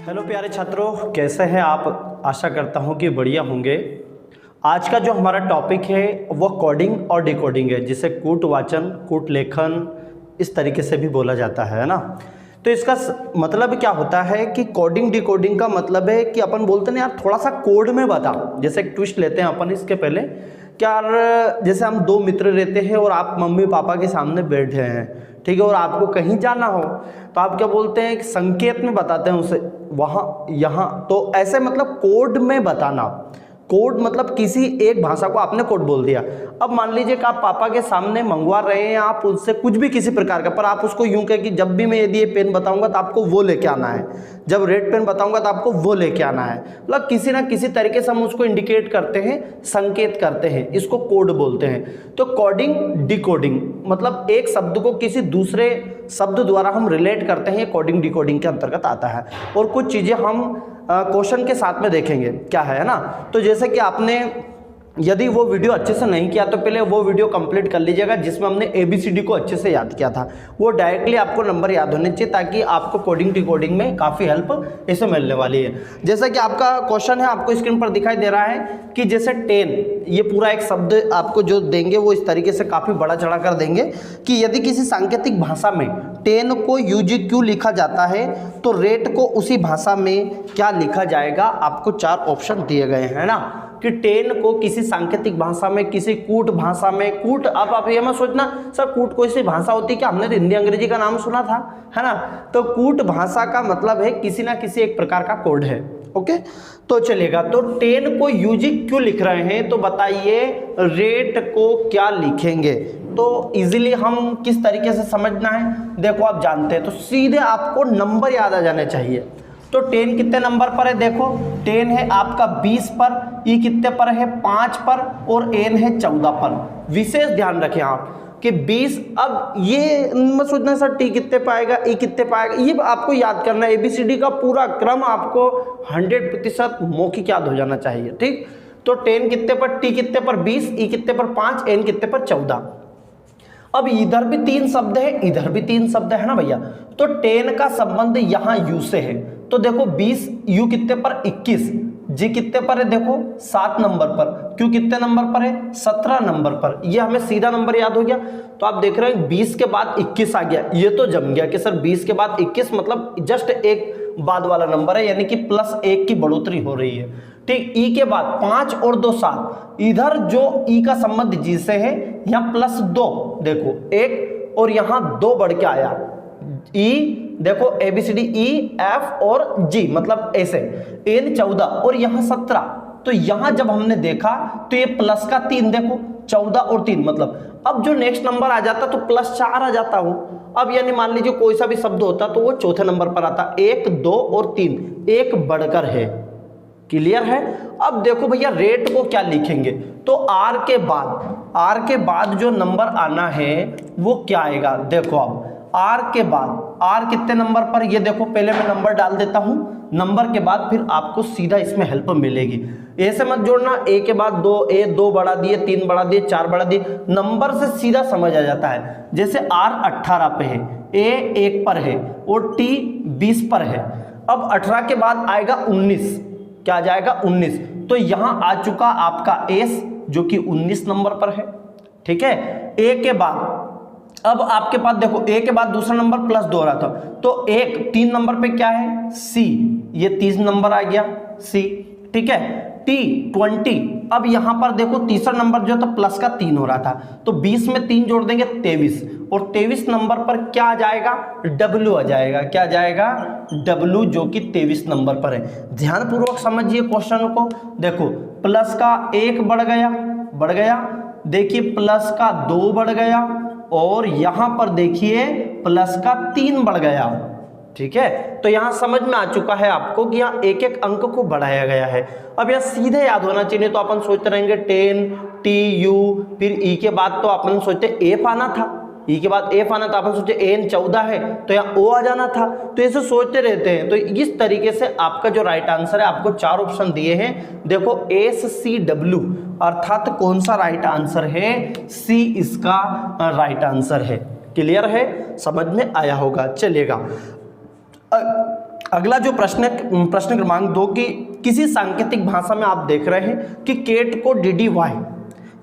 Hello प्यारे छात्रों, कैसे हैं आप। आशा करता हूं कि बढ़िया होंगे। आज का जो हमारा टॉपिक है वो कोडिंग और डिकोडिंग है, जिसे कूट वाचन, कूट लेखन इस तरीके से भी बोला जाता है ना। तो इसका मतलब क्या होता है कि कोडिंग डिकोडिंग का मतलब है कि अपन बोलते हैं यार थोड़ा सा कोड में बता। जैसे एक ट्विस्ट लेते हैं अपन इसके पहले, क्या जैसे हम दो मित्र रहते हैं और आप मम्मी पापा के सामने बैठे हैं, ठीक है, और आपको कहीं जाना हो तो आप क्या बोलते हैं, एक संकेत में बताते हैं उसे, वहाँ यहाँ। तो ऐसे मतलब कोड में बताना। कोड मतलब किसी एक भाषा को आपने कोड बोल दिया। अब मान लीजिए कि आप पापा के सामने मंगवा रहे हैं आप उससे कुछ भी किसी प्रकार का, पर आप उसको यूं कहें कि जब भी मैं यदि ये पेन बताऊंगा तो आपको वो लेके आना है, जब रेड पेन बताऊंगा तो आपको वो लेके आना है। मतलब किसी ना किसी तरीके से हम उसको इंडिकेट करते हैं, संकेत करते हैं, इसको कोड बोलते हैं। तो कोडिंग डिकोडिंग मतलब एक शब्द को किसी दूसरे शब्द द्वारा हम रिलेट करते हैं, कोडिंग डिकोडिंग के अंतर्गत आता है। और कुछ चीज़ें हम क्वेश्चन के साथ में देखेंगे क्या है ना। तो जैसे कि आपने यदि वो वीडियो अच्छे से नहीं किया तो पहले वो वीडियो कंप्लीट कर लीजिएगा, जिसमें हमने ABCD को अच्छे से याद किया था। वो डायरेक्टली आपको नंबर याद होने चाहिए, ताकि आपको कोडिंग डिकोडिंग में काफ़ी हेल्प इसे मिलने वाली है। जैसा कि आपका क्वेश्चन है, आपको स्क्रीन पर दिखाई दे रहा है कि जैसे 10, ये पूरा एक शब्द आपको जो देंगे वो इस तरीके से काफ़ी बड़ा चढ़ा कर देंगे कि यदि किसी सांकेतिक भाषा में 10 को UGQ लिखा जाता है तो रेट को उसी भाषा में क्या लिखा जाएगा। आपको 4 ऑप्शन दिए गए हैं ना, कि 10 को किसी सांकेतिक भाषा में, किसी कूट भाषा में। कूट, अब आप ये मत सोचना सर कूट कोई सी भाषा होती है क्या, हमने तो हिंदी अंग्रेजी का नाम सुना था, है ना। तो कूट भाषा का मतलब है किसी ना किसी एक प्रकार का कोड है। ओके, तो चलेगा। तो 10 को UGQ लिख रहे हैं तो बताइए रेट को क्या लिखेंगे। तो इजीली हम किस तरीके से समझना है, देखो आप जानते हैं, तो सीधे आपको नंबर याद आ जाने चाहिए। तो 10 कितने नंबर पर है, देखो 10 है आपका 20 पर, E कितने पर है 5 पर, और N है 14 पर। विशेष ध्यान रखें आप कि 20, अब ये मत सोचना सर T कितने पाएगा, E कितने पाएगा, ये आपको याद करना है। ABCD का पूरा क्रम आपको 100% मौखिक याद हो जाना चाहिए, ठीक। तो 10 कितने पर, T कितने पर 20, E कितने पर 5, N कितने पर 14। अब इधर भी 3 शब्द है, इधर भी 3 शब्द है ना भैया। तो 10 का संबंध यहाँ U से है, तो देखो 20, U कितने पर 21, G कितने पर है देखो 7 नंबर पर, Q कितने नंबर पर है 17 नंबर पर। ये हमें सीधा नंबर याद हो गया। तो आप देख रहे हैं 20 के बाद 21 आ गया, ये तो जम गया कि सर 20 के बाद 21 मतलब जस्ट एक बाद वाला नंबर है, यानी कि +1 की बढ़ोतरी हो रही है, ठीक। E के बाद 5 और 2 7, इधर जो E का संबंध G से है, यहाँ +2 देखो 1 और यहाँ 2 बढ़ के आया। E देखो ABCD E F और G मतलब ऐसे, N 14 और यहाँ 17। तो यहाँ जब हमने देखा तो ये प्लस का 3 देखो 14 और 3 मतलब अब जो नेक्स्ट नंबर आ जाता तो +4 आ जाता हूँ। अब यानी मान लीजिए कोई सा भी शब्द होता तो वो चौथे नंबर पर आता, 1 2 और 3, एक बढ़कर है। क्लियर है। अब देखो भैया रेट को क्या लिखेंगे, तो R के बाद जो नंबर आना है वो क्या आएगा। देखो अब R के बाद, R कितने नंबर पर, ये देखो पहले मैं नंबर डाल देता हूं, नंबर के बाद फिर आपको सीधा इसमें हेल्प मिलेगी। ऐसे मत जोड़ना, A के बाद 2, A 2 बढ़ा दिए, 3 बढ़ा दिए, 4 बढ़ा दिए, नंबर से सीधा समझ आ जाता है। जैसे R 18 पे है, A 1 पर है और T 20 पर है। अब 18 के बाद आएगा 19, क्या जाएगा 19। तो यहां आ चुका आपका S जो कि 19 नंबर पर है, ठीक है। A के बाद अब आपके पास देखो A के बाद दूसरा नंबर +2 रहा था, तो 3 नंबर पे क्या है C, ये 30 नंबर आ गया C, ठीक है। T 20, अब यहां पर देखो तीसरा नंबर जो था प्लस का 3 हो रहा था, तो 20 में 3 जोड़ देंगे 23, और 23 नंबर पर क्या आ जाएगा W आ जाएगा, क्या आ जाएगा W जो कि 23 नंबर पर है। ध्यानपूर्वक समझिए क्वेश्चन को, देखो प्लस का 1 बढ़ गया, देखिए प्लस का 2 बढ़ गया, और यहां पर देखिए प्लस का 3 बढ़ गया, ठीक है। तो यहां समझ में आ चुका है आपको कि यहां एक एक अंक को बढ़ाया गया है। अब यह सीधे याद होना चाहिए, तो अपन सोचते रहेंगे 10 TU, फिर E के बाद तो अपन सोचते F आना था, E के बाद F आना था, अपन सोचे N 14 है तो यहाँ O आ जाना था। तो ऐसे सोचते रहते हैं। तो इस तरीके से आपका जो राइट आंसर है, आपको 4 ऑप्शन दिए हैं, देखो SCW, अर्थात कौन सा राइट आंसर है, C इसका राइट आंसर है। क्लियर है, समझ में आया होगा। चलिएगा अगला जो प्रश्न क्रमांक 2 की किसी सांकेतिक भाषा में आप देख रहे हैं कि केट को डीडी वाई,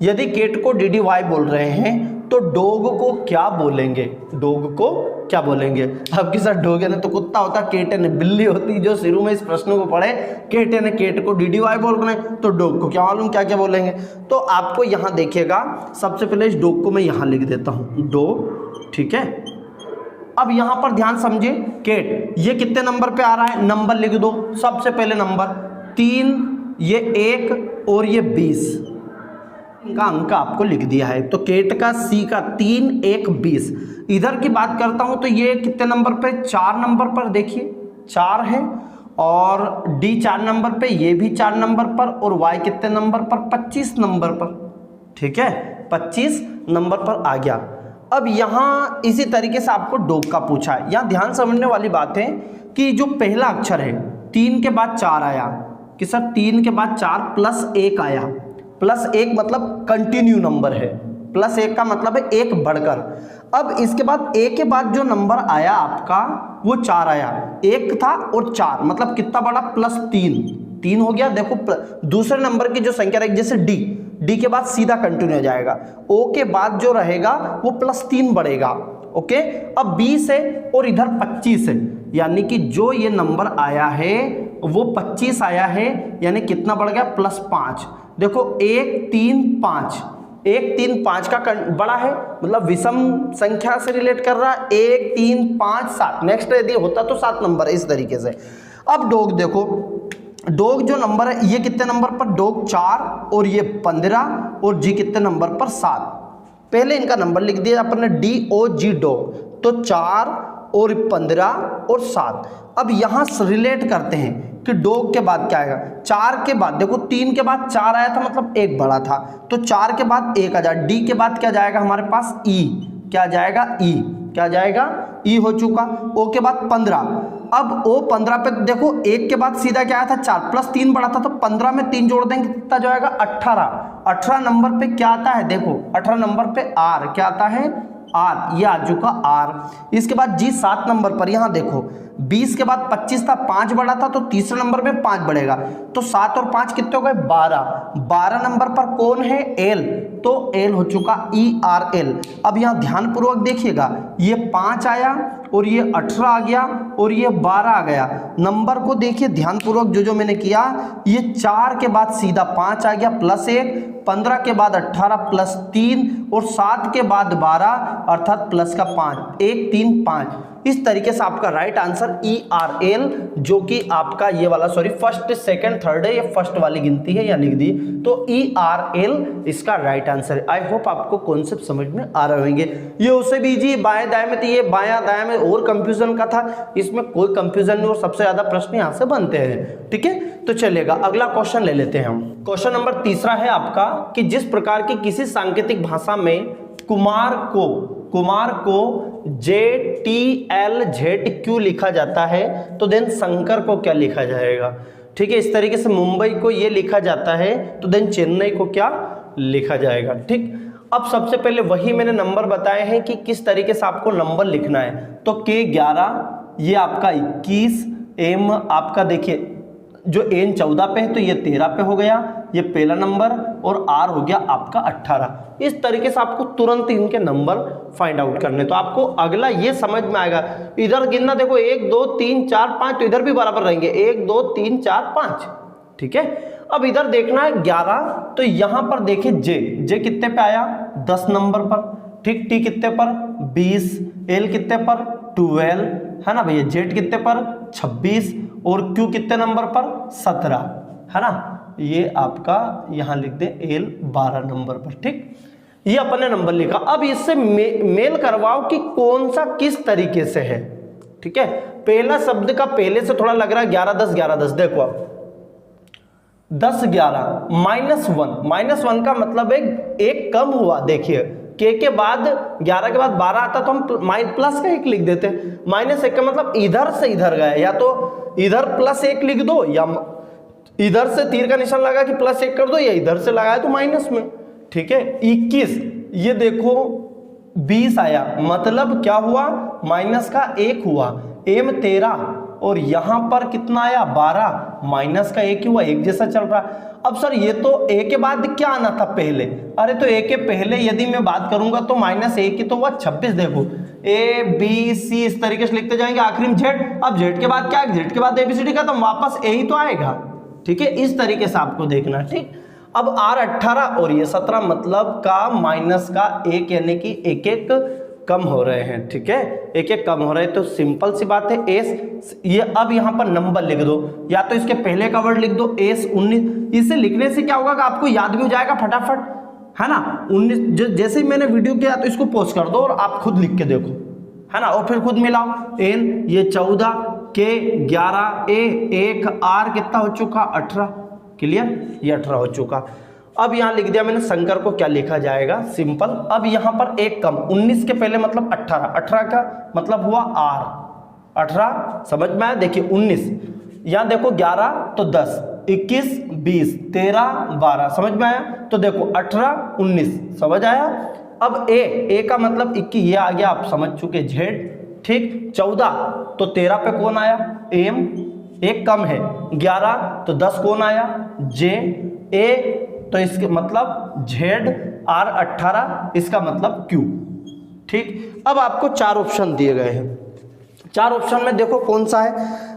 यदि केट को डीडी वाई बोल रहे हैं तो डॉग को क्या बोलेंगे, डॉग को क्या बोलेंगे। आपके साथ डॉग है ना तो कुत्ता होता, केट है ना बिल्ली होती। जो शुरू में इस प्रश्न को पढ़े केट है ना केट को डीडी वाई बोल रहे हैं तो डॉग को क्या मालूम क्या क्या बोलेंगे। तो आपको यहाँ देखिएगा, सबसे पहले इस डॉग को मैं यहाँ लिख देता हूँ डॉग, ठीक है। अब यहाँ पर ध्यान समझे, केट ये कितने नंबर पे आ रहा है, नंबर लिख दो। सबसे पहले नंबर 3, ये 1 और ये 20 का अंक आपको लिख दिया है। तो केट का सी का 3, 1, 20। इधर की बात करता हूं तो ये कितने नंबर पे, 4 नंबर पर, देखिए 4 है। और डी 4 नंबर पे, ये भी 4 नंबर पर। और वाई कितने नंबर पर, 25 नंबर पर, ठीक है, 25 नंबर पर आ गया। अब यहाँ इसी तरीके से आपको डॉग का पूछा है। यहाँ ध्यान समझने वाली बात है कि जो पहला अक्षर है 3 के बाद 4 आया कि सर 3 के बाद 4 प्लस 1 आया। प्लस 1 मतलब कंटिन्यू नंबर है, प्लस 1 का मतलब है एक बढ़कर। अब इसके बाद एक के बाद जो नंबर आया आपका वो 4 आया, 1 था और 4 मतलब कितना बड़ा, प्लस 3 हो गया। देखो दूसरे नंबर की जो संख्या रहेगी, जैसे डी के बाद सीधा कंटिन्यू हो जाएगा, ओ के बाद जो रहेगा वो प्लस 3 बढ़ेगा, ओके। अब 20 है और इधर 25 है, यानी कि जो ये नंबर आया है वो 25 आया है, यानी कितना बढ़ गया, प्लस 5। देखो 1, 3, 5, 1, 3, 5 का बड़ा है, मतलब विषम संख्या से रिलेट कर रहा है। 1, 3, 5, 7, नेक्स्ट यदि होता तो 7 नंबर है, इस तरीके से। अब डॉग देखो, डॉग जो नंबर है ये कितने नंबर पर, डॉग 4 और ये 15 और जी कितने नंबर पर, 7। पहले इनका नंबर लिख दिया अपन ने, DOG डॉग, तो 4 और 15 और 7। अब यहाँ रिलेट करते हैं कि डॉग के बाद क्या आएगा, 4 के बाद देखो 3 के बाद 4 आया था मतलब 1 बड़ा था, तो 4 के बाद 1 आ जाए। डी के बाद क्या जाएगा हमारे पास, ई, क्या जाएगा, ई, क्या जाएगा, ई हो चुका। ओ के बाद 15, अब ओ 15 पे देखो 1 के बाद सीधा क्या आया था, 4 प्लस 3 बड़ा था, तो 15 में 3 जोड़ देंगे कितना जाएगा, 18 नंबर पे क्या आता है, देखो 18 नंबर पे आर, क्या आता है, आर, ये आ चुका आर। इसके बाद जी 7 नंबर पर, यहाँ देखो 20 के बाद 25 था, 5 बड़ा था, तो तीसरे नंबर में 5 बढ़ेगा, तो 7 और 5 कितने हो गए, 12 नंबर पर कौन है, एल, तो एल हो चुका, ERL। अब यहाँ ध्यानपूर्वक देखिएगा, ये 5 आया और ये 18 आ गया और ये 12 आ गया। नंबर को देखिए ध्यानपूर्वक, जो मैंने किया, ये 4 के बाद सीधा 5 आ गया प्लस 1, 15 के बाद 18 प्लस 3 और 7 के बाद 12 अर्थात प्लस का 5, 1, 3, 5। इस तरीके से आपका राइट आंसर ERL, जो कि आपका ये वाला, सॉरी फर्स्ट, सेकंड, थर्ड है, ये फर्स्ट वाली गिनती है, या लिख दी, तो ERL इसका राइट आंसर है। आई होप आपको कॉन्सेप्ट समझ में आ रहे होंगे। ये उससे भी इजी, बाएं दाएं में, तो ये बायां दाएं में और कंफ्यूजन का था, इसमें कोई कंफ्यूजन नहीं और सबसे ज्यादा प्रश्न यहाँ से बनते हैं, ठीक है। तो चलेगा, अगला क्वेश्चन ले लेते हैं हम। क्वेश्चन नंबर 3 है आपका कि जिस प्रकार की किसी सांकेतिक भाषा में कुमार को JTLZQ लिखा जाता है, तो देन शंकर को क्या लिखा जाएगा, ठीक है। इस तरीके से मुंबई को ये लिखा जाता है, तो देन चेन्नई को क्या लिखा जाएगा, ठीक। अब सबसे पहले वही मैंने नंबर बताए हैं कि किस तरीके से आपको नंबर लिखना है। तो K11, ये आपका 21, M आपका देखिए जो N 14 पे है तो ये 13 पे हो गया, ये पहला नंबर, और R हो गया आपका 18। इस तरीके से आपको तुरंत इनके नंबर फाइंड आउट करने, तो आपको अगला ये समझ में आएगा। इधर गिनना देखो 1 2 3 4 5, तो इधर भी बराबर रहेंगे 1 2 3 4 5, ठीक है। अब इधर देखना है 11, तो यहां पर देखिए जे कितने पे आया, 10 नंबर पर, ठीक। टी कितने पर, 20, एल कितने पर, 12, है ना भैया। जेड कितने पर, 26, और क्यू कितने नंबर पर, 17, है ना। ये आपका यहां लिख दे एल 12 नंबर पर, ठीक। ये अपने नंबर लिखा। अब इससे मेल करवाओ कि कौन सा किस तरीके से है, ठीक है। पहला शब्द का पहले से थोड़ा लग रहा है 11 10 11 10, देखो आप 10 11 -1 का मतलब एक कम हुआ। देखिए के बाद 11 के बाद 12 आता तो हम प्लस का 1 लिख देते, -1 का मतलब इधर से इधर गया, या तो इधर +1 लिख दो, या इधर से तीर का निशान लगा कि +1 कर दो, या इधर से लगाया तो माइनस में, ठीक है। 21, ये देखो 20 आया, मतलब क्या हुआ, माइनस का 1 हुआ। एम 13 और यहाँ पर कितना आया 12, माइनस का एक ही हुआ, एक जैसा चल रहा है। अब सर ये तो ए के बाद क्या आना था पहले, अरे तो ए के पहले यदि मैं बात करूंगा तो माइनस ए की तो हुआ 26, देखो ए बी सी इस तरीके से लिखते जाएंगे, आखिरी में जेड। अब जेड के बाद क्या है, जेड के बाद एबीसीडी का तो वापस ए ही तो आएगा, ठीक है, इस तरीके से आपको देखना, ठीक। अब आर 18 और ये 17 मतलब का माइनस का एक, यानी कि एक एक कम हो रहे हैं, ठीक है, एक एक कम हो रहे हैं। तो सिंपल सी बात है एस, ये अब यहाँ पर नंबर लिख दो, या तो इसके पहले का वर्ड लिख दो एस 19। इसे लिखने से क्या होगा कि आपको याद भी हो जाएगा फटाफट, है ना। 19 जैसे ही मैंने वीडियो किया तो इसको पॉज कर दो और आप खुद लिख के देखो, है ना, और फिर खुद मिलाओ। एन ये 14, के 11, ए 1, आर कितना हो चुका 18, क्लियर, ये 18 हो चुका। अब यहाँ लिख दिया मैंने शंकर को, क्या लिखा जाएगा, सिंपल। अब यहाँ पर एक कम, 19 के पहले मतलब 18, 18 का मतलब हुआ आर 18, समझ में आया। देखिए 19, यहाँ देखो 11 तो 10, 21 20 13 12, समझ में आया। तो देखो 18 19, समझ आया। अब ए का मतलब 21, ये आ गया, आप समझ चुके, जेड, ठीक। 14 तो 13 पे कौन आया, एम, एक कम है। 11 तो 10 कौन आया, जे, ए तो इसके मतलब जेड, आर 18 इसका मतलब क्यू, ठीक। अब आपको 4 ऑप्शन दिए गए हैं, 4 ऑप्शन में देखो कौन सा है,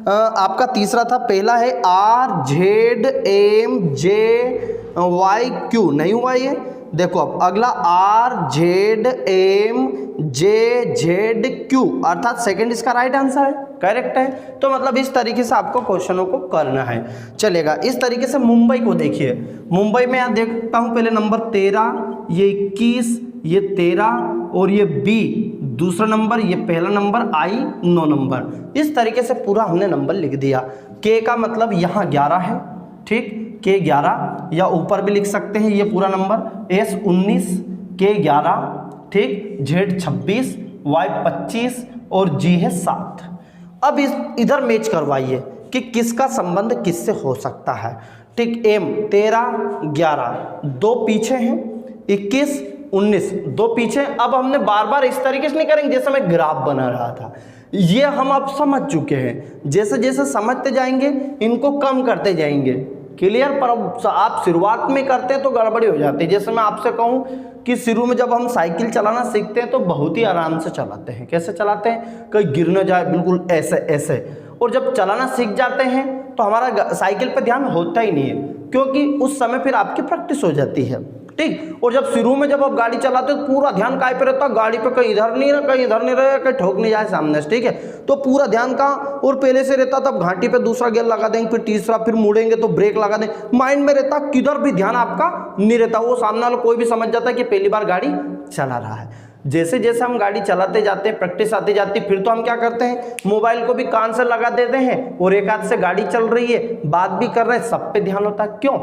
आपका तीसरा था, पहला है R Z M J Y Q, नहीं हुआ ये, देखो अब अगला R Z M J Z Q, अर्थात सेकंड इसका राइट आंसर है, करेक्ट है। तो मतलब इस तरीके से आपको क्वेश्चनों को करना है, चलेगा। इस तरीके से मुंबई को देखिए, मुंबई में यहाँ देखता हूँ पहले नंबर 13, ये 21, ये 13 और ये बी दूसरा नंबर, ये पहला नंबर, आई 9 नंबर। इस तरीके से पूरा हमने नंबर लिख दिया। के का मतलब यहाँ 11 है, ठीक, के 11, या ऊपर भी लिख सकते हैं ये पूरा नंबर, एस 19, के 11, ठीक, जेड 26, वाई 25 और जी है 7। अब इधर मैच करवाइए कि किसका संबंध किससे हो सकता है, ठीक। एम 13 11, 2 पीछे हैं, 21 19, 2 पीछे। अब हमने बार बार इस तरीके से नहीं करेंगे जैसे मैं ग्राफ बना रहा था, ये हम अब समझ चुके हैं। जैसे जैसे समझते जाएंगे इनको कम करते जाएंगे, क्लियर। पर अब आप शुरुआत में करते हैं तो गड़बड़ी हो जाती है। जैसे मैं आपसे कहूँ कि शुरू में जब हम साइकिल चलाना सीखते हैं तो बहुत ही आराम से चलाते हैं, कैसे चलाते हैं, कहीं गिर न जाए, बिल्कुल ऐसे ऐसे। और जब चलाना सीख जाते हैं तो हमारा साइकिल पर ध्यान होता ही नहीं है, क्योंकि उस समय फिर आपकी प्रैक्टिस हो जाती है, ठीक। और जब शुरू में जब आप गाड़ी चलाते हो तो पूरा ध्यान काय पे रहता है, गाड़ी पे कहीं इधर नहीं कहीं इधर नहीं रहे, कहीं ठोक नहीं जाए सामने से, ठीक है। तो पूरा ध्यान कहाँ और पहले से रहता, तब घाटी पे दूसरा गियर लगा देंगे, फिर तीसरा, फिर मुड़ेंगे तो ब्रेक लगा देंगे, माइंड में रहता, किधर भी ध्यान आपका नहीं रहता। वो सामने वाला कोई भी समझ जाता है कि पहली बार गाड़ी चला रहा है। जैसे जैसे हम गाड़ी चलाते जाते हैं, प्रैक्टिस आती जाती, फिर तो हम क्या करते हैं, मोबाइल को भी कान से लगा देते हैं और एक हाथ से गाड़ी चल रही है, बात भी कर रहे हैं, सब पे ध्यान होता है। क्यों?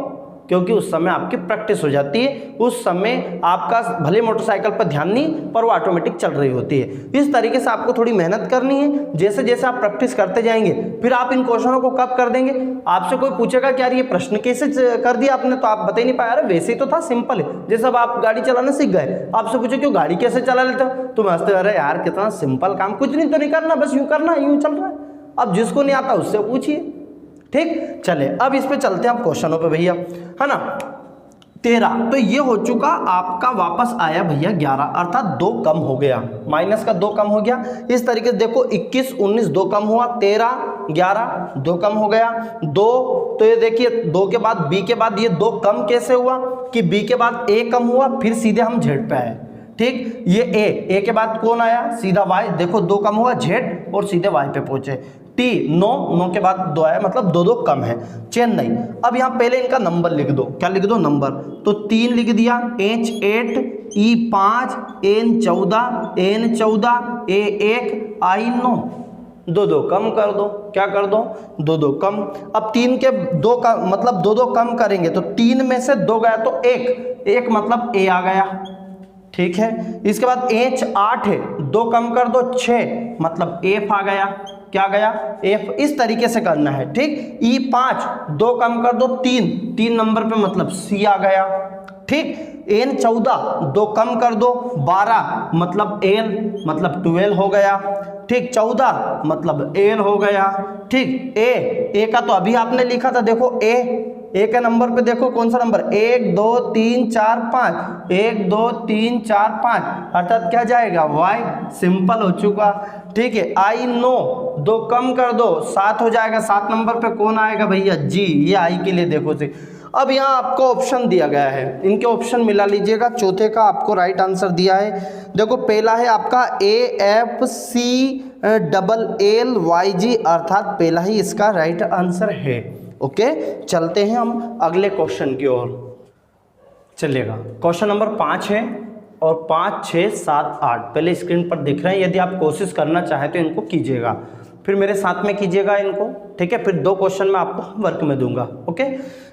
क्योंकि उस समय आपकी प्रैक्टिस हो जाती है, उस समय आपका भले मोटरसाइकिल पर ध्यान नहीं पर वो ऑटोमेटिक चल रही होती है। इस तरीके से आपको थोड़ी मेहनत करनी है। जैसे जैसे आप प्रैक्टिस करते जाएंगे फिर आप इन क्वेश्चनों को कब कर देंगे। आपसे कोई पूछेगा कि यार ये प्रश्न कैसे कर दिया आपने, तो आप बता ही नहीं पाया। अरे वैसे ही तो था, सिंपल है। जैसे अब आप गाड़ी चलाना सीख गए, आपसे पूछे क्यों गाड़ी कैसे चला लेते हो, तो मैं हंसते, अरे यार कितना सिंपल काम, कुछ नहीं तो नहीं करना, बस यूँ करना, यूँ चल रहा है। अब जिसको नहीं आता उससे पूछिए, ठीक। चले अब इस पे चलते हैं आप क्वेश्चनों पे भैया, है ना। 13 तो ये हो चुका आपका, वापस आया भैया 11, अर्थात 2 कम हो गया, माइनस का 2 कम हो गया। इस तरीके से देखो 21 19 2 कम हुआ, 13 11 2 कम हो गया, 2 तो ये देखिए 2 के बाद बी के बाद ये 2 कम कैसे हुआ कि बी के बाद ए कम हुआ, फिर सीधे हम जेड पे आए, ठीक। ये ए के बाद कौन आया, सीधा वाई, देखो 2 कम हुआ जेड और सीधे वाई पे पहुंचे। टी 9 के बाद 2 आया, मतलब 2 कम है। चेन्नई, अब यहाँ पहले इनका नंबर लिख दो, क्या लिख दो, नंबर। तो 3 लिख दिया, H 8 E 5 N 14 N 14 A 1 I 9, 2 कम कर दो, क्या कर दो, 2 कम। अब 3 के 2 का मतलब 2 कम करेंगे तो 3 में से 2 गया तो 1 मतलब A आ गया, ठीक है। इसके बाद H 8 है, 2 कम कर दो 6 मतलब F आ गया, क्या गया, F। इस तरीके से करना है, ठीक। E 5 2 कम कर दो 3 नंबर पे मतलब C आ गया, ठीक। N 14 2 कम कर दो 12 मतलब L मतलब 12 हो गया। ठीक, 14 मतलब एल हो गया। ठीक, ए का तो अभी आपने लिखा था, देखो ए का नंबर पे देखो कौन सा नंबर, 1 2 3 4 5, 1 2 3 4 5, अर्थात क्या जाएगा वाई, सिंपल हो चुका। ठीक है, आई नो, 2 कम कर दो 7 हो जाएगा, 7 नंबर पे कौन आएगा भैया, जी, ये आई के लिए देखो से। अब यहाँ आपको ऑप्शन दिया गया है, इनके ऑप्शन मिला लीजिएगा, चौथे का आपको राइट आंसर दिया है। देखो पहला है आपका AFCLLYG, अर्थात पहला ही इसका राइट आंसर है। ओके, चलते हैं हम अगले क्वेश्चन की ओर। चलिएगा, क्वेश्चन नंबर 5 है और 5 6 7 8 पहले स्क्रीन पर दिख रहे हैं। यदि आप कोशिश करना चाहें तो इनको कीजिएगा, फिर मेरे साथ में कीजिएगा इनको। ठीक है, फिर 2 क्वेश्चन मैं आपको वर्क में दूंगा। ओके,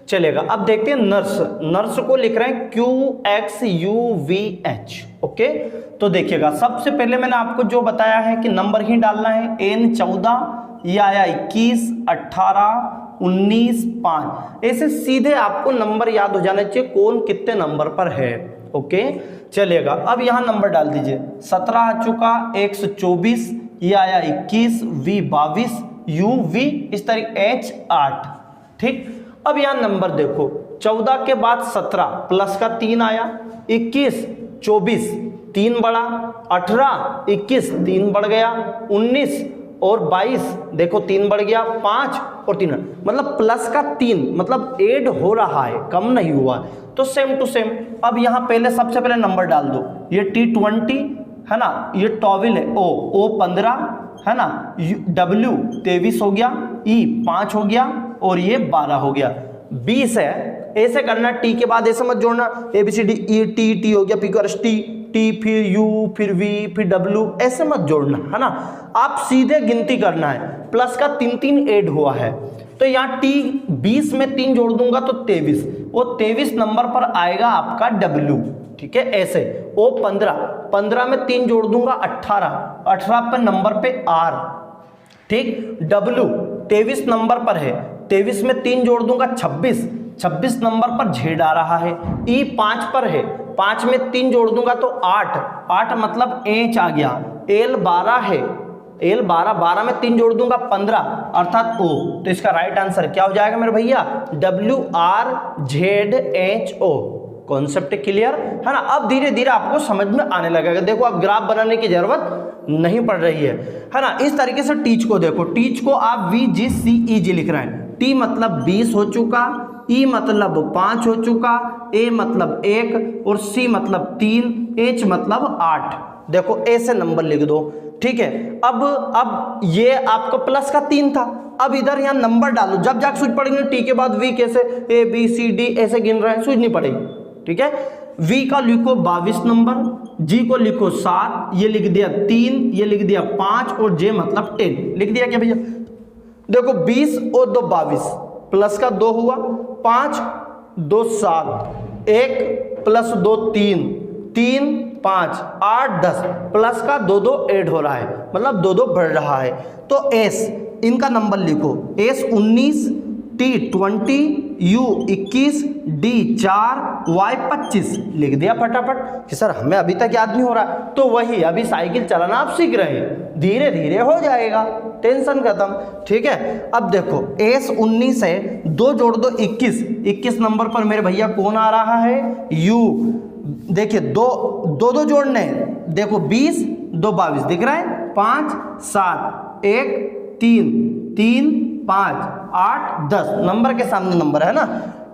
चलेगा। अब देखते हैं नर्स को लिख रहे हैं QXUVH। ओके, तो देखिएगा, सबसे पहले मैंने आपको जो बताया है कि नंबर ही डालना है। N 14, ये आया 21, 18, 19, 5, ऐसे सीधे आपको नंबर याद हो जाने चाहिए कौन कितने नंबर पर है। ओके, चलेगा। अब यहाँ नंबर डाल दीजिए, 17 आ चुका, X 24, ये आया 21, V 22, U V इस तरीके H 8। ठीक, अब यहाँ नंबर देखो, 14 के बाद 17 प्लस का 3 आया, 21 24 3 बढ़ा, 18 21 3 बढ़ गया, 19 और 22 देखो 3 बढ़ गया, 5 और 3 मतलब प्लस का 3 मतलब ऐड हो रहा है, कम नहीं हुआ। तो सेम टू सेम अब यहाँ पहले सबसे पहले नंबर डाल दो। ये T20 है ना, ये 12 है, O 15 है ना, W 23 हो गया, E 5 हो गया और ये 12 हो गया, 20 है। ऐसे करना, T के बाद ऐसे मत जोड़ना, ABCD E T हो गया, P को T फिर U फिर V फिर W, ऐसे मत जोड़ना है ना, आप सीधे गिनती करना है। प्लस का 3 ऐड हुआ है, तो यहाँ T 20 में 3 जोड़ दूंगा तो 23, वो 23 नंबर पर आएगा आपका W। ठीक है, ऐसे O 15 में 3 जोड़ दूंगा 18 पे नंबर पे R। ठीक, W 23 नंबर पर है, 23 में 3 जोड़ दूंगा 26 नंबर पर Z आ रहा है। E 5 पर है, 5 में 3 जोड़ दूंगा तो 8 मतलब H आ गया। L 12 है, L 12 में 3 जोड़ दूंगा 15 अर्थात O। तो इसका राइट आंसर क्या हो जाएगा मेरे भैया, WRZHO। कॉन्सेप्ट क्लियर है ना। अब धीरे धीरे आपको समझ में आने लगेगा। देखो अब ग्राफ बनाने की जरूरत नहीं पड़ रही है ना। इस तरीके से टीच को देखो, टीच को आप VGCEG लिख रहे हैं। T मतलब 20 हो चुका, E मतलब 5 हो चुका, A मतलब 1 और C मतलब 3, H मतलब 8। देखो ऐसे नंबर लिख दो। ठीक है, अब ये आपको प्लस का 3 था, अब इधर यहाँ नंबर डालो, जब जाके सूझ पड़ेगी। T के बाद V कैसे, A B C D ऐसे गिन रहे हैं, सूझ नहीं पड़ेगी। ठीक है, V का लिखो 22 नंबर, G को लिखो 7, ये लिख दिया 3, ये लिख दिया 5 और J मतलब 10 लिख दिया क्या भैया। देखो 20 और 2 22, प्लस का 2 हुआ, 5 2 7, 1 प्लस 2 3, 3 5 8 10, प्लस का 2 2 ऐड हो रहा है, मतलब 2 2 बढ़ रहा है। तो S इनका नंबर लिखो, S 19, T 20, U 21, D 4, Y 25 लिख दिया फटाफट कि सर हमें अभी तक याद नहीं हो रहा। तो वही अभी साइकिल चलाना आप सीख रहे हैं, धीरे धीरे हो जाएगा, टेंशन खत्म। ठीक है, अब देखो S 19 है, 2 जोड़ दो 21 नंबर पर मेरे भैया कौन आ रहा है, U। देखिए दो जोड़ने, देखो 20 2 22 दिख रहा है, 5 7 1 3 3 5 8 10 नंबर के सामने नंबर है ना।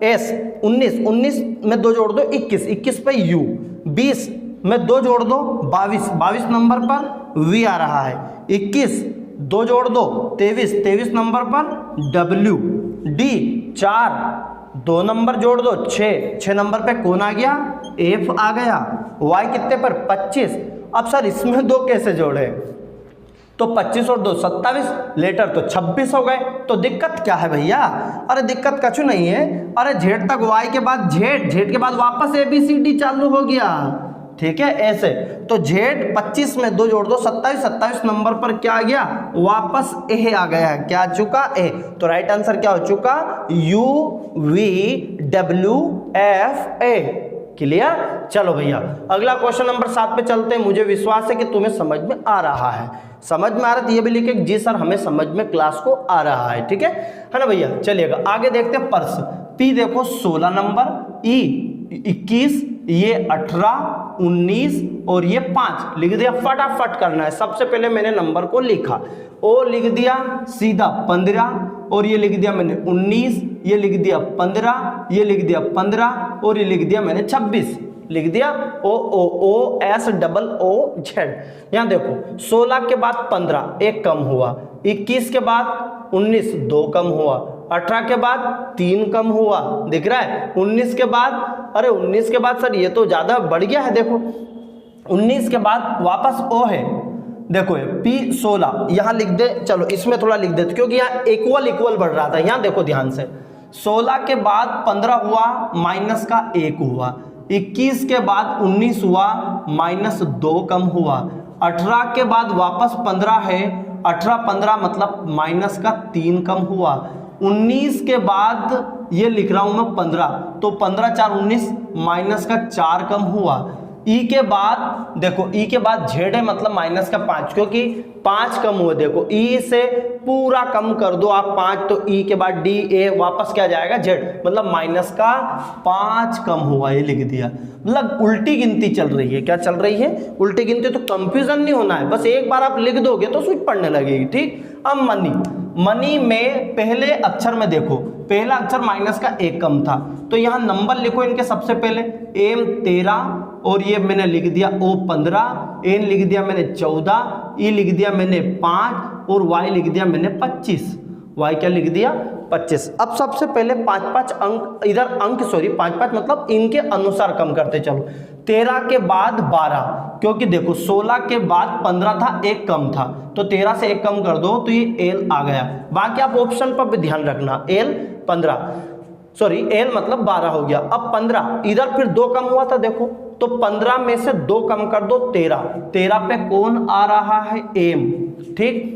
S 19 में 2 जोड़ दो 21 पे U, 20 में 2 जोड़ दो 22 नंबर पर V आ रहा है, 21 2 जोड़ दो 23 नंबर पर W, D 4 2 नंबर जोड़ दो 6 नंबर पे कौन आ गया, F आ गया, Y कितने पर 25। अब सर इसमें 2 कैसे जोड़े, तो 25 और 2 27, लेटर तो 26 हो गए। तो दिक्कत क्या है भैया, अरे दिक्कत कछु नहीं है। अरे Z तक Y के बाद Z के बाद वापस ABCD चालू हो गया। ठीक है, ऐसे तो Z 25 में 2 जोड़ दो 27 नंबर पर क्या आ गया, वापस A आ गया। क्या आ चुका, A। तो राइट आंसर क्या हो चुका, U V W F A। Clear. चलो भैया अगला क्वेश्चन नंबर 7 पे चलते हैं। मुझे विश्वास है कि तुम्हें समझ में आ रहा है, समझ में आ रहा है तो ये भी लिखे जी सर हमें समझ में क्लास को आ रहा है, ठीक है ना भैया। चलिएगा आगे देखते हैं। पर्स पी देखो 16 नंबर, ई 21, ये 18, 19 और ये 5 लिख दिया। फटाफट करना है। सबसे पहले मैंने नंबर को लिखा, ओ लिख दिया सीधा 15 और ये लिख दिया मैंने 19, ये लिख दिया 15, ये लिख दिया 15 और ये लिख दिया मैंने 26 लिख दिया। O O O S double O Z. यहाँ देखो 16 के बाद 15 एक कम हुआ, 21 के बाद 19 2 कम हुआ, 18 के बाद 3 कम हुआ, दिख रहा है। 19 के बाद, अरे 19 के बाद सर ये तो ज्यादा बढ़ गया है, देखो 19 के बाद वापस ओ है, देखो पी 16 यहाँ लिख दे। चलो इसमें थोड़ा लिख देते क्योंकि यहाँ इक्वल इक्वल बढ़ रहा था। यहाँ देखो ध्यान से 16 के बाद 15 हुआ माइनस का 1 हुआ, 21 के बाद 19 हुआ माइनस 2 कम हुआ, 18 के बाद वापस 15 है, 18 15 मतलब माइनस का 3 कम हुआ, 19 के बाद ये लिख रहा हूं मैं 15 तो 15 4 19 माइनस का 4 कम हुआ। ई के बाद देखो ई के बाद जेड है मतलब माइनस का 5 क्योंकि 5 कम हुए। देखो ई से पूरा कम कर दो आप 5 तो ई के बाद डी ए वापस क्या जाएगा जेड मतलब माइनस का 5 कम हुआ, ये लिख दिया। मतलब उल्टी गिनती चल रही है। क्या चल रही है? उल्टी गिनती। तो कंफ्यूजन नहीं होना है, बस एक बार आप लिख दोगे तो स्विच पढ़ने लगेगी, ठीक। अब मनी, मनी में पहले अक्षर में देखो पहला अक्षर माइनस का 1 कम था तो यहाँ नंबर लिखो इनके। सबसे पहले एम 13 और ये मैंने लिख दिया ओ 15, एन लिख दिया मैंने 14, ई लिख दिया मैंने 5 और वाई लिख दिया मैंने 25। वाई क्या लिख दिया? 25। अब सबसे पहले 5-5 अंक इधर अंक सॉरी 5-5 मतलब इनके अनुसार कम करते चलो। 13 के बाद 12 क्योंकि देखो 16 के बाद 15 था 1 कम था तो 13 से 1 कम कर दो तो ये एल आ गया। बाकी आप ऑप्शन पर भी ध्यान रखना। एल 15 सॉरी एल मतलब 12 हो गया। अब 15 इधर फिर 2 कम हुआ था देखो तो 15 में से 2 कम कर दो 13। 13 पे कौन आ रहा है? एम, ठीक।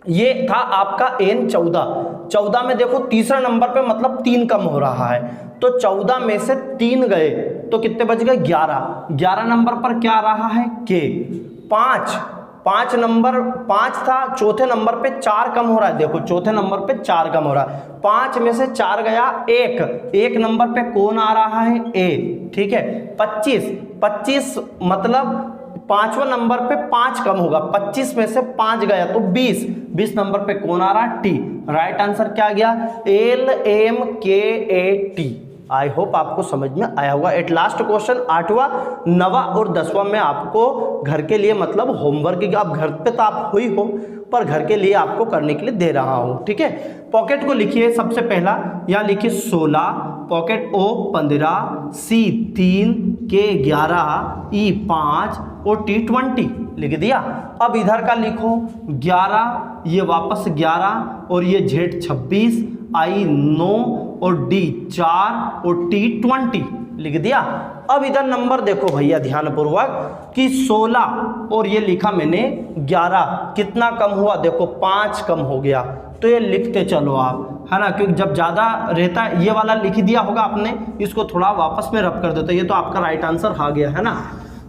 ये था आपका एन 14। 14 में देखो तीसरा नंबर पे मतलब 3 कम हो रहा है तो 14 में से 3 गए तो कितने बच गए? 11। 11 नंबर पर क्या आ रहा है? के। 5 नंबर 5 था, चौथे नंबर पे 4 कम हो रहा है। देखो चौथे नंबर पे 4 कम हो रहा है, 5 में से 4 गया 1 नंबर पे कौन आ रहा है? ए, ठीक है। 25 मतलब 5वां नंबर पे 5 कम होगा, 25 में से 5 गया तो 20 नंबर पे कौन आ रहा है? टी। राइट आंसर क्या गया? एल एम के ए टी। आई होप आपको समझ में आया होगा। एट लास्ट क्वेश्चन 8वां 9वां और 10वां में आपको घर के लिए मतलब होमवर्क, आप घर पे तो आप हुई हो पर घर के लिए आपको करने के लिए दे रहा हूं, ठीक है। पॉकेट को लिखिए। सबसे पहला यहाँ लिखिए 16, पॉकेट ओ 15, सी 3, के 11, ई 5 और टी 20 लिख दिया। अब इधर का लिखो 11, ये वापस 11 और ये जेड 26, आई 9 और डी 4 और टी 20 लिख दिया। अब इधर नंबर देखो भैया ध्यानपूर्वक कि 16 और ये लिखा मैंने 11 कितना कम हुआ? देखो 5 कम हो गया तो ये लिखते चलो आप, है ना, क्योंकि जब ज़्यादा रहता है ये वाला लिख दिया होगा आपने, इसको थोड़ा वापस में रब कर देते, ये तो आपका राइट आंसर आ गया, है ना।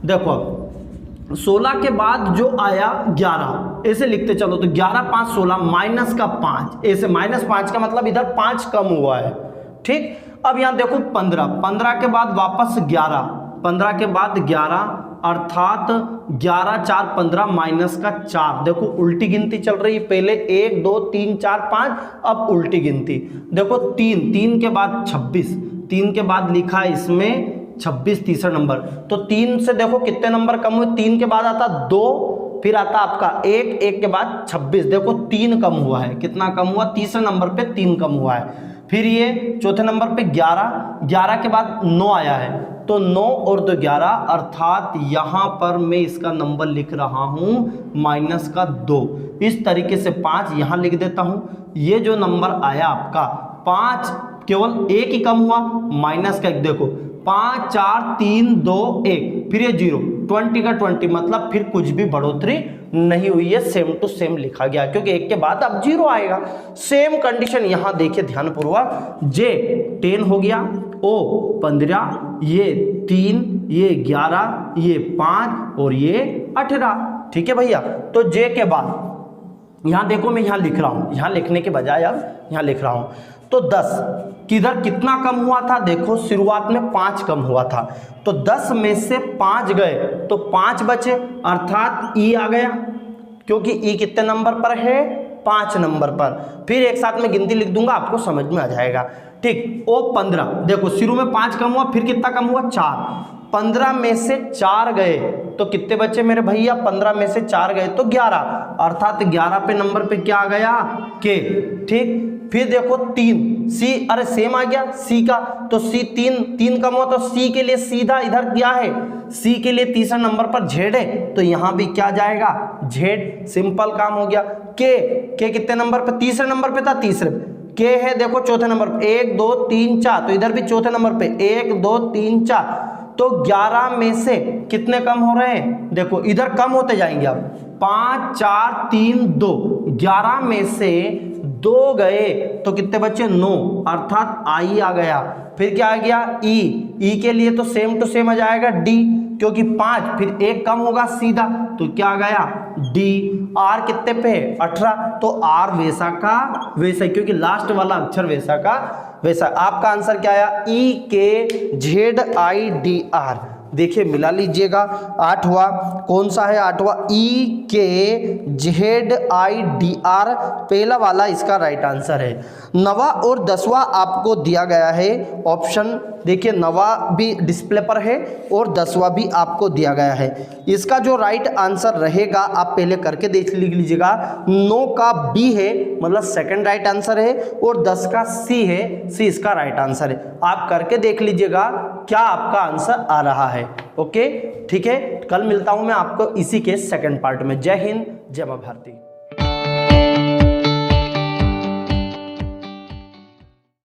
देखो अब 16 के बाद जो आया 11 ऐसे लिखते चलो तो 11 5 16 माइनस का 5 ऐसे -5 का मतलब इधर 5 कम हुआ है, ठीक। अब यहाँ देखो 15 के बाद वापस 11, 15 के बाद 11 अर्थात 11 4 15 माइनस का 4। देखो उल्टी गिनती चल रही है, पहले 1 2 3 4 5 अब उल्टी गिनती। देखो 3 के बाद 26, 3 के बाद लिखा है इसमें 26 तीसरा नंबर तो 3 से देखो कितने नंबर कम हुए? 3 के बाद आता 2 फिर आता आपका 1 के बाद 26। देखो 3 कम हुआ है, कितना कम हुआ? तीसरे नंबर पे 3 कम हुआ है। फिर ये चौथे नंबर पे 11 के बाद 9 आया है तो 9 और 2 11 अर्थात यहाँ पर मैं इसका नंबर लिख रहा हूँ माइनस का 2। इस तरीके से 5 यहाँ लिख देता हूँ। ये जो नंबर आया आपका 5 केवल 1 ही कम हुआ माइनस का 1। देखो 5 4 3 2 1 फिर ये 0 20 का 20 मतलब फिर कुछ भी बढ़ोतरी नहीं हुई है, सेम टू सेम लिखा गया क्योंकि एक के बाद अब 0 आएगा। सेम कंडीशन यहां देखिए ध्यानपूर्वक, जे 10 हो गया, ओ 15, ये 3, ये 11, ये 5 और ये 18। ठीक है भैया, तो जे के बाद यहां देखो मैं यहां लिख रहा हूं, यहां लिखने के बजाय अब यहां लिख रहा हूं। तो 10 किधर कितना कम हुआ था, देखो शुरुआत में 5 कम हुआ था, तो 10 में से 5 गए तो 5 बचे, अर्थात ई आ गया, क्योंकि ई कितने नंबर पर है, 5 नंबर पर। फिर एक साथ में गिनती लिख दूंगा, आपको समझ में आ जाएगा। ठीक, ओ 15, देखो शुरू में 5 कम हुआ, फिर कितना कम हुआ, 4। 15 में से 4 गए तो कितने बचे मेरे भैया, 15 में से 4 गए तो 11, अर्थात 11 पे नंबर पे क्या आ गया, के। ठीक, फिर देखो 3, सी, अरे सेम आ गया सी का, तो सी 3 कम हुआ तो सी के लिए सीधा इधर क्या है, सी के लिए तीसरा नंबर पर जेड है, तो यहां भी क्या जाएगा, जेड। सिंपल काम हो गया। के कितने नंबर पे, तीसरे नंबर पे था, तीसरे के है देखो चौथे नंबर पे, 1 2 3 4, तो इधर भी चौथे नंबर पे 1 2 3 4, तो 11 में से कितने कम हो रहे हैं, देखो इधर कम होते जाएंगे अब, 5 4 3 2, 11 में से 2 गए तो कितने बचे, 9, अर्थात आई आ गया। फिर क्या आ गया, ई के लिए तो सेम टू सेम आ जाएगा डी, क्योंकि 5 फिर 1 कम होगा सीधा, तो क्या आ गया, डी। आर कितने पे, 18, तो आर वैसा का वैसा, क्योंकि लास्ट वाला अक्षर वैसा का वैसा। आपका आंसर क्या आया, ई के जेड आई डी आर। देखिए मिला लीजिएगा, 8वां कौन सा है, 8वां ई के जेड आई डी आर, पहला वाला इसका राइट आंसर है। 9वां और 10वां आपको दिया गया है ऑप्शन, देखिए 9वां भी डिस्प्ले पर है और 10वां भी आपको दिया गया है। इसका जो राइट आंसर रहेगा आप पहले करके देख लीजिएगा, 9 का बी है मतलब सेकंड राइट आंसर है, और 10 का सी है, सी इसका राइट आंसर है। आप करके देख लीजिएगा क्या आपका आंसर आ रहा है। ओके ठीक है, कल मिलता हूं मैं आपको इसी के सेकंड पार्ट में। जय हिंद, जय मां भारती।